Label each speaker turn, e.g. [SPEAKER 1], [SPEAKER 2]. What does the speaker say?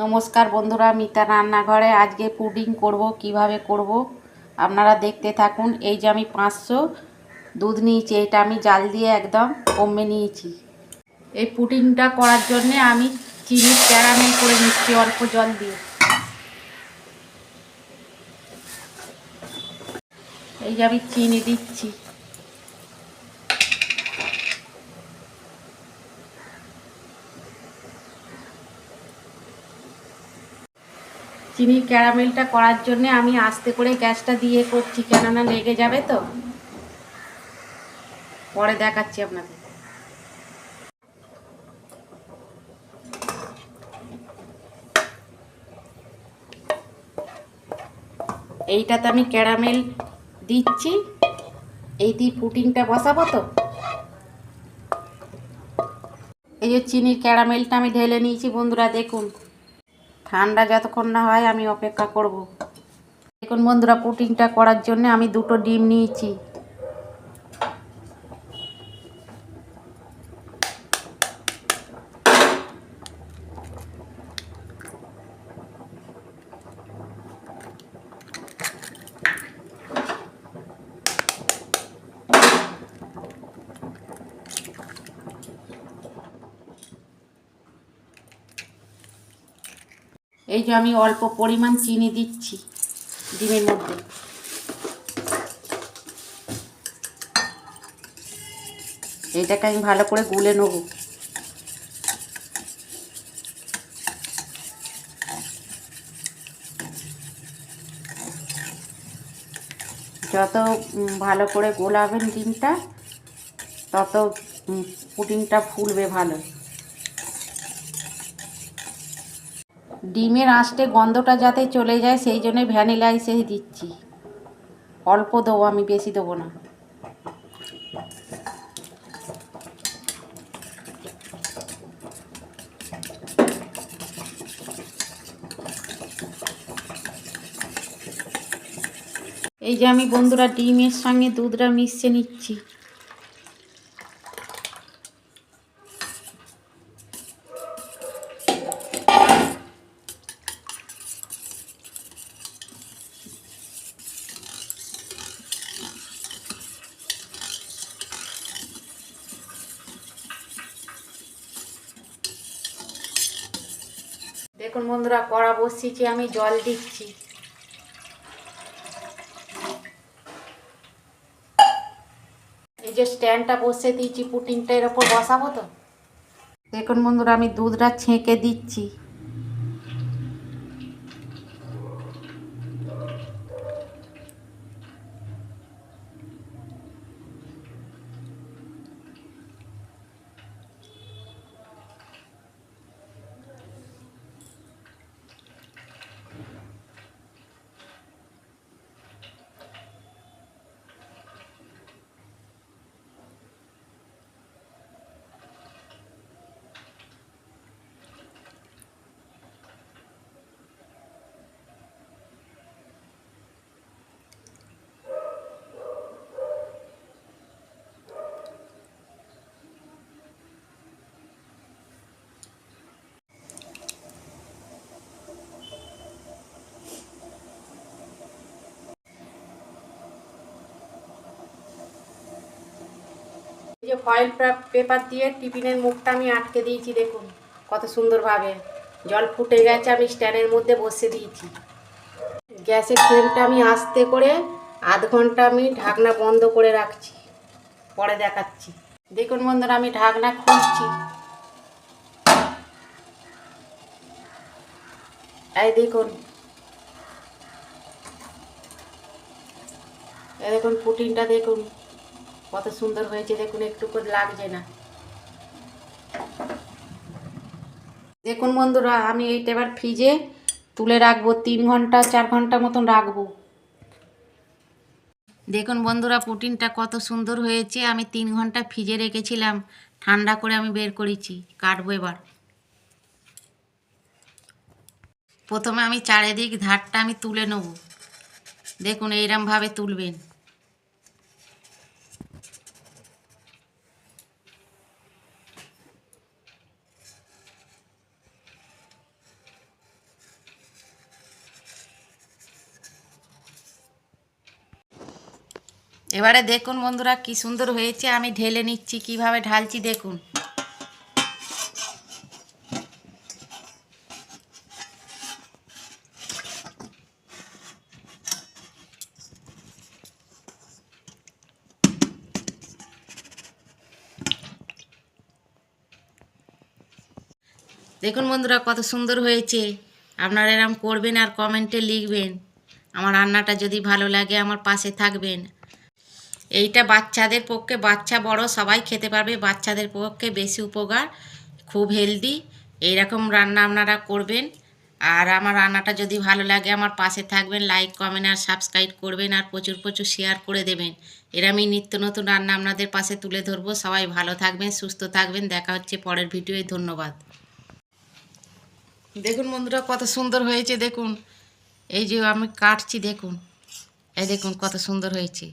[SPEAKER 1] নমস্কার বন্ধুরা, মিতা রান্নাঘরে আজকে পুডিং করব। কিভাবে করব আপনারা দেখতে থাকুন। এই যে আমি 500 দুধ নিয়েছি, এটা আমি জাল দিয়ে একদম কমে নিয়েছি। এই পুডিংটা করার জন্য আমি চিনি ক্যারামেল করে নিচ্ছি অল্প জল দিয়ে। এই যে আমি চিনি দিচ্ছি। চিনির ক্যারামেলটা করার জন্য আমি আস্তে করে গ্যাসটা দিয়ে করছি, কেননা লেগে যাবে তো। পরে দেখাচ্ছি আপনাদের। এইটাতে আমি ক্যারামেল দিচ্ছি, এই দিয়ে পুডিংটা বসাবো তো। এই যে চিনির ক্যারামেলটা আমি ঢেলে নিয়েছি বন্ধুরা, দেখুন। ঠান্ডা যতক্ষণ না হয় আমি অপেক্ষা করব। দেখুন বন্ধুরা, পুডিংটা করার জন্য আমি 2টো ডিম নিয়েছি। এই যে আমি অল্প পরিমাণ চিনি দিচ্ছি ডিমের মধ্যে। এইটাকে আমি ভালো করে গুলে নেব। যত ভালো করে গোলাবেন ডিমটা, তত পুডিংটা ফুলবে ভালো। ডিমের আঁশটে গন্ধটা যাতে চলে যায়, সেই জন্য ভ্যানিলা এসেন্স দিচ্ছি। অল্প দেবো আমি, বেশি দেবো না। এই যে আমি বন্ধুরা ডিমের সঙ্গে দুধটা মিশিয়ে নিচ্ছি। দেখুন বন্ধুরা, কড়া বসিয়েছি, আমি জল দিচ্ছি। এই যে স্ট্যান্ডটা বসিয়ে দিয়েছি, পুডিংটা এর ওপর বসাবো তো। দেখুন বন্ধুরা, আমি দুধটা ছেঁকে দিচ্ছি। এই যে ফয়েল পেপার দিয়ে টিফিনের মুখটা আমি আটকে দিয়েছি। দেখুন কত সুন্দরভাবে জল ফুটে গেছে, আমি স্ট্যান্ডের মধ্যে বসিয়ে দিয়েছি। গ্যাসের ফ্লেমটা আমি আস্তে করে আধ ঘন্টা আমি ঢাকনা বন্ধ করে রাখছি, পরে দেখাচ্ছি। দেখুন বন্ধুরা, আমি ঢাকনা খুলছি। এই দেখুন, এই দেখুন পুডিংটা দেখুন কত সুন্দর হয়েছে। দেখুন একটু করে লাগছে না। দেখুন বন্ধুরা, আমি এইটা এবার ফ্রিজে তুলে রাখবো, 3 ঘন্টা 4 ঘন্টা মতন রাখবো। দেখুন বন্ধুরা, পুডিংটা কত সুন্দর হয়েছে। আমি 3 ঘন্টা ফ্রিজে রেখেছিলাম, ঠান্ডা করে আমি বের করেছি। কাটবো এবার। প্রথমে আমি চারিদিক ধারটা আমি তুলে নেব। দেখুন এইরকমভাবে তুলবেন। এবারে দেখুন বন্ধুরা কি সুন্দর হয়েছে, আমি ঢেলে নিচ্ছি, কিভাবে ঢালছি দেখুন। দেখুন বন্ধুরা কত সুন্দর হয়েছে। আপনারা এরম করবেন আর কমেন্টে লিখবেন। আমার রান্নাটা যদি ভালো লাগে আমার পাশে থাকবেন। এইটা বাচ্চাদের পক্ষে, বাচ্চা বড় সবাই খেতে পারবে, বাচ্চাদের পক্ষে বেশি উপকার, খুব হেলদি। এইরকম রান্না আপনারা করবেন। আর আমার রান্নাটা যদি ভালো লাগে আমার পাশে থাকবেন, লাইক কমেন্ট আর সাবস্ক্রাইব করবেন, আর প্রচুর প্রচুর শেয়ার করে দেবেন। এরমই নিত্য নতুন রান্না আপনাদের পাশে তুলে ধরবো। সবাই ভালো থাকবেন, সুস্থ থাকবেন। দেখা হচ্ছে পরের ভিডিওয়। ধন্যবাদ। দেখুন বন্ধুরা কত সুন্দর হয়েছে দেখুন। এই যে আমি কাটছি দেখুন, এই দেখুন কত সুন্দর হয়েছে।